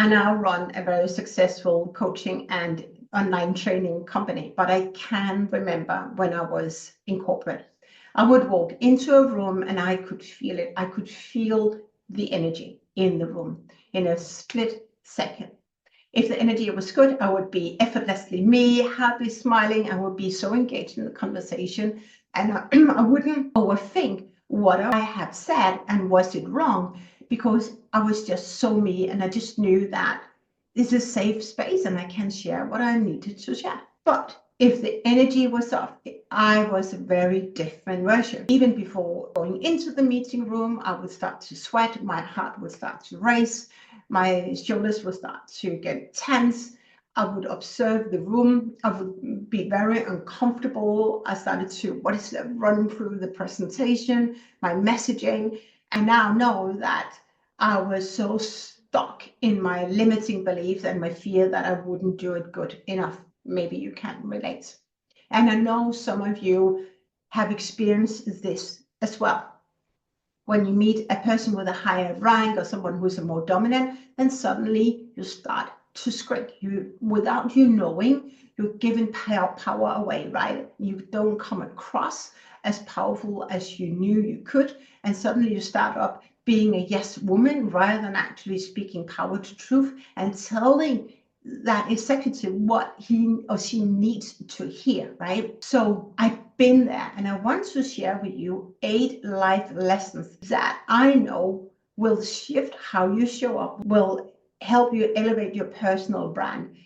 I now run a very successful coaching and online training company, but I can remember when I was in corporate, I would walk into a room and I could feel it. I could feel the energy in the room in a split second. If the energy was good, I would be effortlessly me, happy, smiling. I would be so engaged in the conversation, and I wouldn't overthink what I have said and was it wrong, because I was just so me, and I just knew that this is a safe space and I can share what I needed to share. But if the energy was off, I was a very different version. Even before going into the meeting room, I would start to sweat, my heart would start to race, my shoulders would start to get tense. I would observe the room. I would be very uncomfortable. I started to run through the presentation, my messaging. I now know that I was so stuck in my limiting beliefs and my fear that I wouldn't do it good enough. Maybe you can relate. And I know some of you have experienced this as well. When you meet a person with a higher rank or someone who's a more dominant, then suddenly you start to shrink. Without you knowing, you're giving power away, right? You don't come across as powerful as you knew you could. And suddenly you start up being a yes woman rather than actually speaking power to truth and telling that executive what he or she needs to hear, right? So I've been there, and I want to share with you 8 life lessons that I know will shift how you show up, will help you elevate your personal brand.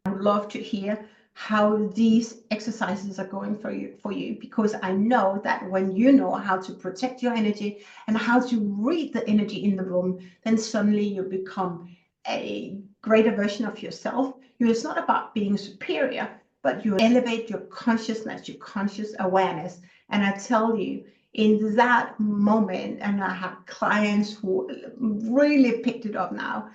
I would love to hear how these exercises are going for you, because I know that when you know how to protect your energy and how to read the energy in the room, then suddenly you become a greater version of yourself. It's not about being superior, but you elevate your consciousness, your conscious awareness. And I tell you, in that moment, and I have clients who really picked it up now,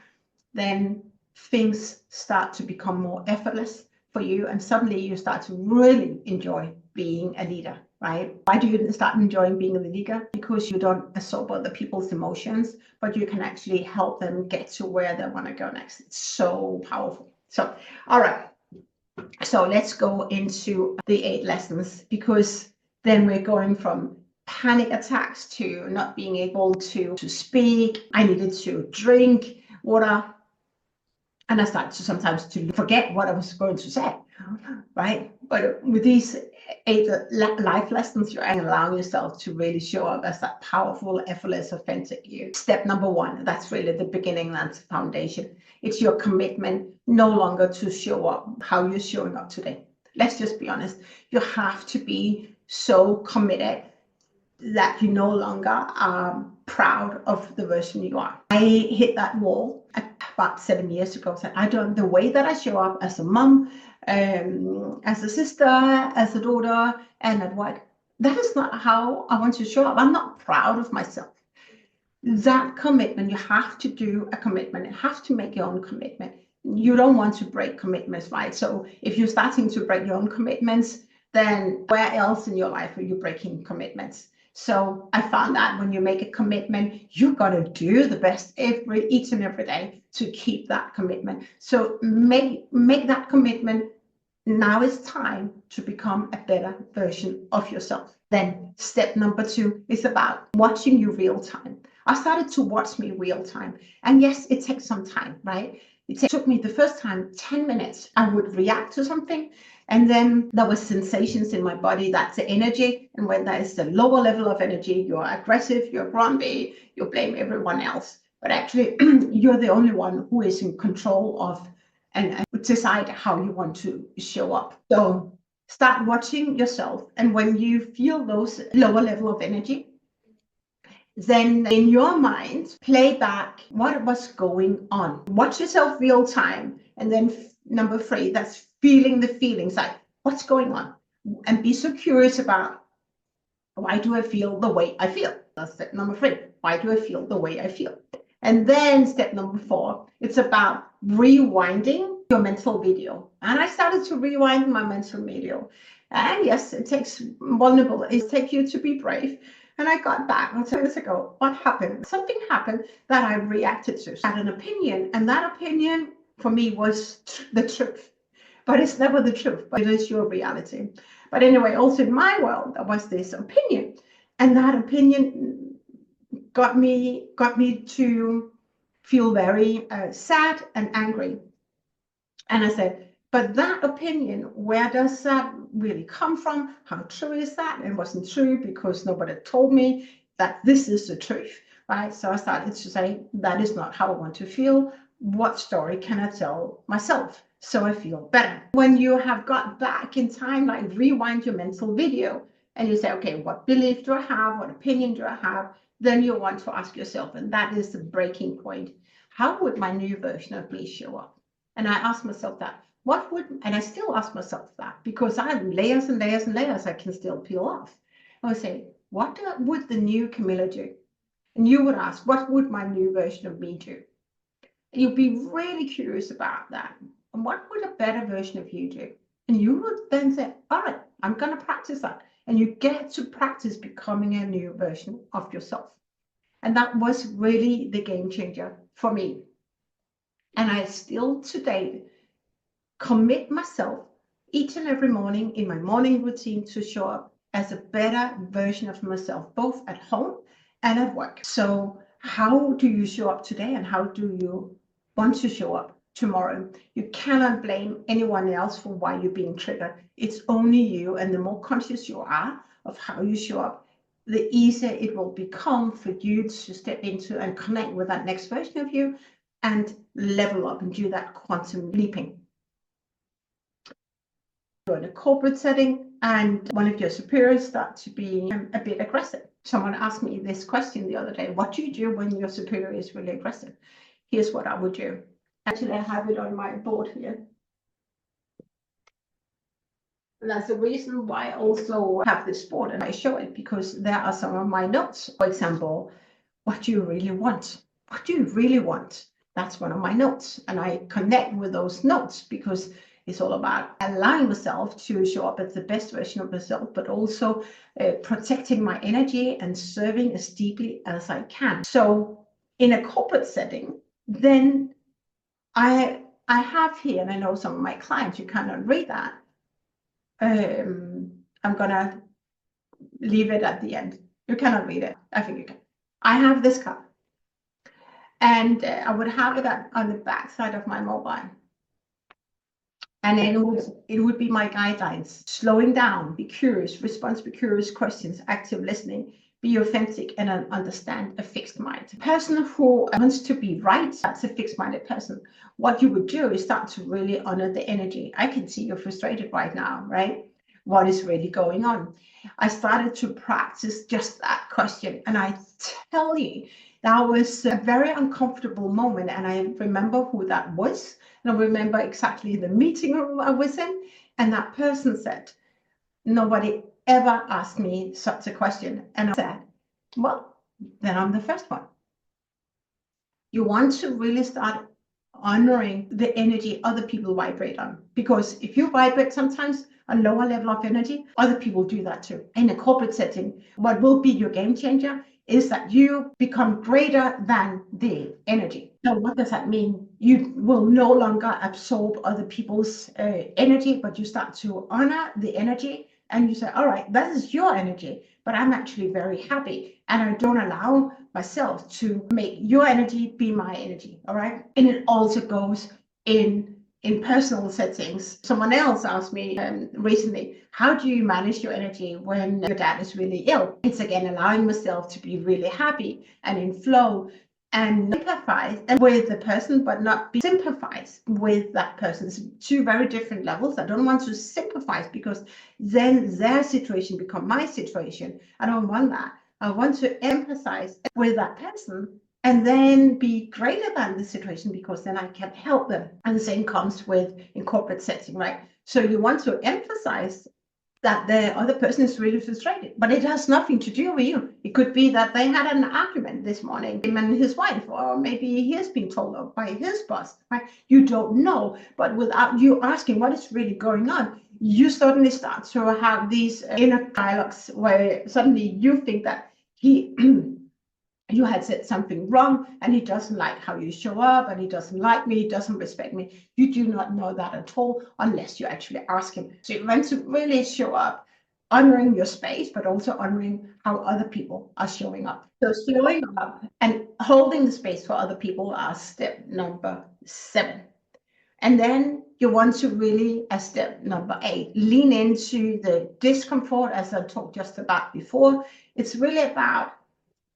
then things start to become more effortless for you, and suddenly you start to really enjoy being a leader, right? Why do you start enjoying being a leader? Because you don't absorb other people's emotions, but you can actually help them get to where they want to go next. It's so powerful. So, all right. So let's go into the 8 lessons, because then we're going from panic attacks to not being able to speak. I needed to drink water. And I started to sometimes to forget what I was going to say, right? But with these 8 life lessons, you're allowing yourself to really show up as that powerful, effortless, authentic you. Step number 1, that's really the beginning, that's the foundation. It's your commitment no longer to show up how you're showing up today. Let's just be honest. You have to be so committed that you no longer are proud of the version you are. I hit that wall about 7 years ago. Said, I don't, the way that I show up as a mom, as a sister, as a daughter, and at work, that is not how I want to show up. I'm not proud of myself. That commitment, you have to do a commitment. You have to make your own commitment. You don't want to break commitments, right? So if you're starting to break your own commitments, then where else in your life are you breaking commitments? So I found that when you make a commitment, you've got to do the best each and every day to keep that commitment. So make that commitment. Now it's time to become a better version of yourself. Then step number 2 is about watching you real time. I started to watch me real time. And yes, it takes some time, right? It took me the first time 10 minutes. I would react to something, and then there was sensations in my body. That's the energy. And when there is the lower level of energy, you're aggressive, you're grumpy, you blame everyone else. But actually, you're the only one who is in control of and decide how you want to show up. So start watching yourself. And when you feel those lower level of energy, then in your mind, play back what was going on. Watch yourself real time. And then number 3, that's feeling the feelings, like what's going on. And be so curious about, why do I feel the way I feel? That's step number 3. Why do I feel the way I feel? And then step number 4, it's about rewinding your mental video. And I started to rewind my mental video. And yes, it takes vulnerable, it takes you to be brave. And I got back 2 years ago. What happened? Something happened that I reacted to. I had an opinion, and that opinion for me was the truth. But it's never the truth, but it is your reality. But anyway, also in my world, there was this opinion, and that opinion got me to feel very sad and angry. And I said, but that opinion, where does that really come from? How true is that? It wasn't true because nobody told me that this is the truth, right? So I started to say, that is not how I want to feel. What story can I tell myself so I feel better? When you have got back in time, like rewind your mental video and you say, okay, what belief do I have? What opinion do I have? Then you want to ask yourself, and that is the breaking point. How would my new version of me show up? And I asked myself that. What would, and I still ask myself that because I have layers and layers and layers I can still peel off. I would say, what would the new Camilla do? And you would ask, what would my new version of me do? You'd be really curious about that. And what would a better version of you do? And you would then say, all right, I'm going to practice that. And you get to practice becoming a new version of yourself. And that was really the game changer for me. And I still today commit myself each and every morning in my morning routine to show up as a better version of myself, both at home and at work. So how do you show up today, and how do you want to show up tomorrow? You cannot blame anyone else for why you're being triggered. It's only you, and the more conscious you are of how you show up, the easier it will become for you to step into and connect with that next version of you and level up and do that quantum leaping. You're in a corporate setting and one of your superiors starts to be a bit aggressive. Someone asked me this question the other day: what do you do when your superior is really aggressive? Here's what I would do. Actually, I have it on my board here. And that's the reason why I also have this board and I show it, because there are some of my notes. For example, what do you really want? What do you really want? That's one of my notes. And I connect with those notes because it's all about allowing myself to show up as the best version of myself, but also protecting my energy and serving as deeply as I can. So in a corporate setting, then I have here, and I know some of my clients, you cannot read that. I'm gonna leave it at the end. You cannot read it. I think you can. I have this cup, and I would have it on the back side of my mobile. And then it would be my guidelines: slowing down, be curious, respond to curious questions, active listening, be authentic, and understand a fixed mind. A person who wants to be right, that's a fixed-minded person. What you would do is start to really honor the energy. I can see you're frustrated right now, right? What is really going on? I started to practice just that question. And I tell you, that was a very uncomfortable moment. And I remember who that was. And I remember exactly the meeting room I was in. And that person said, nobody ever asked me such a question. And I said, well, then I'm the first one. You want to really start honoring the energy other people vibrate on. Because if you vibrate sometimes a lower level of energy, other people do that too. In a corporate setting, what will be your game changer is that you become greater than the energy. So what does that mean? You will no longer absorb other people's energy, but you start to honor the energy. And you say, all right, that is your energy, but I'm actually very happy. And I don't allow myself to make your energy be my energy, all right? And it also goes in personal settings. Someone else asked me recently, how do you manage your energy when your dad is really ill? It's again, allowing myself to be really happy and in flow and sympathize with the person, but not be sympathize with that person. It's two very different levels. I don't want to sympathize because then their situation becomes my situation. I don't want that. I want to empathize with that person and then be greater than the situation, because then I can help them. And the same comes with in corporate setting, right? So you want to emphasize that the other person is really frustrated, but it has nothing to do with you. It could be that they had an argument this morning, him and his wife, or maybe he has been told off by his boss, right? You don't know, but without you asking what is really going on, you suddenly start to have these inner dialogues where suddenly you think that you had said something wrong and he doesn't like how you show up and he doesn't like me, doesn't respect me. You do not know that at all unless you actually ask him. So you want to really show up, honoring your space, but also honoring how other people are showing up. So showing up and holding the space for other people are step number 7. And then you want to really, as step number 8, lean into the discomfort, as I talked just about before. It's really about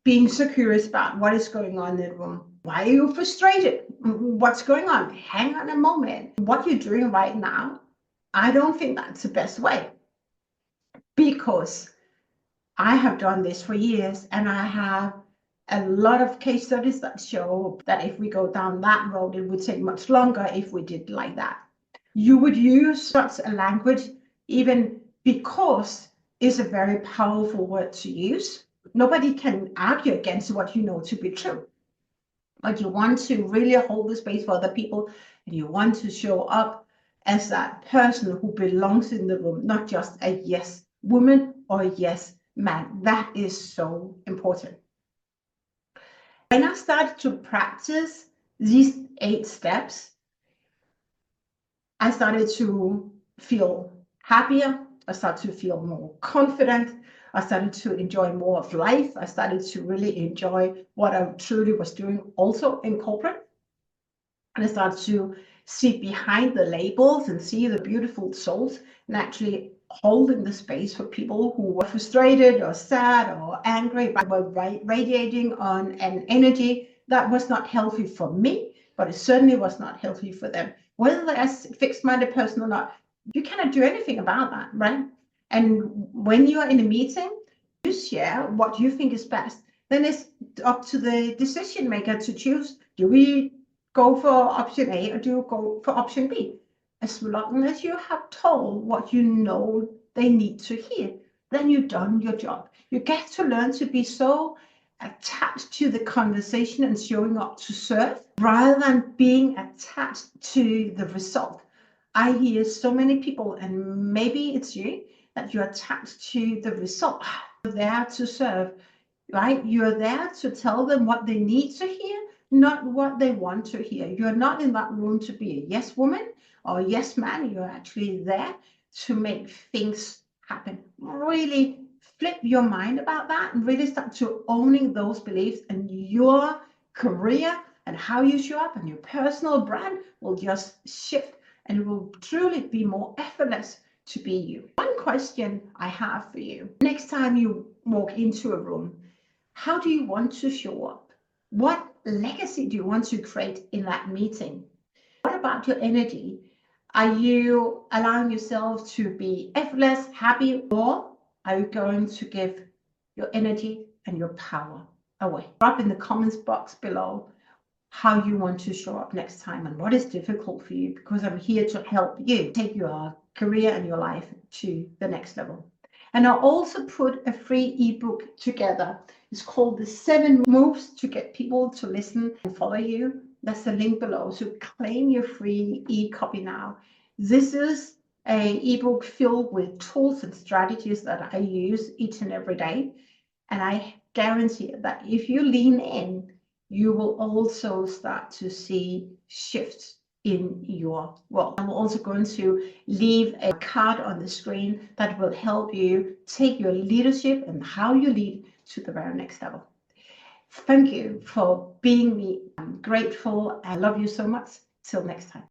being so curious about what is going on in the room. Why are you frustrated? What's going on? Hang on a moment. What you're doing right now, I don't think that's the best way. Because I have done this for years and I have a lot of case studies that show that if we go down that road, it would take much longer if we did like that. You would use such a language, even because it's a very powerful word to use. Nobody can argue against what you know to be true. But you want to really hold the space for other people, and you want to show up as that person who belongs in the room, not just a yes woman or a yes man. That is so important. When I started to practice these 8 steps, I started to feel happier. I started to feel more confident. I started to enjoy more of life. I started to really enjoy what I truly was doing also in corporate. And I started to see behind the labels and see the beautiful souls and actually holding the space for people who were frustrated or sad or angry, but were radiating on an energy that was not healthy for me, but it certainly was not healthy for them. Whether they're a fixed-minded person or not, you cannot do anything about that, right? And when you are in a meeting, you share what you think is best. Then it's up to the decision maker to choose. Do we go for option A or do you go for option B? As long as you have told what you know they need to hear, then you've done your job. You get to learn to be so attached to the conversation and showing up to serve rather than being attached to the result. I hear so many people, and maybe it's you, that you're attached to the result. You're there to serve, right? You're there to tell them what they need to hear, not what they want to hear. You're not in that room to be a yes woman or a yes man. You're actually there to make things happen. Really flip your mind about that and really start to owning those beliefs, and your career and how you show up and your personal brand will just shift, and it will truly be more effortless to be you. One question I have for you: next time you walk into a room, how do you want to show up? What legacy do you want to create in that meeting? What about your energy? Are you allowing yourself to be effortless, happy, or are you going to give your energy and your power away? Drop in the comments box below how you want to show up next time and what is difficult for you, because I'm here to help you take your career and your life to the next level. And I'll also put a free ebook together. It's called The 7 Moves to Get People to Listen and Follow You. That's the link below. So claim your free e-copy now. This is an ebook filled with tools and strategies that I use each and every day. And I guarantee that if you lean in, you will also start to see shifts in your world. I'm also going to leave a card on the screen that will help you take your leadership and how you lead to the very next level. Thank you for being me. I'm grateful. I love you so much. Till next time.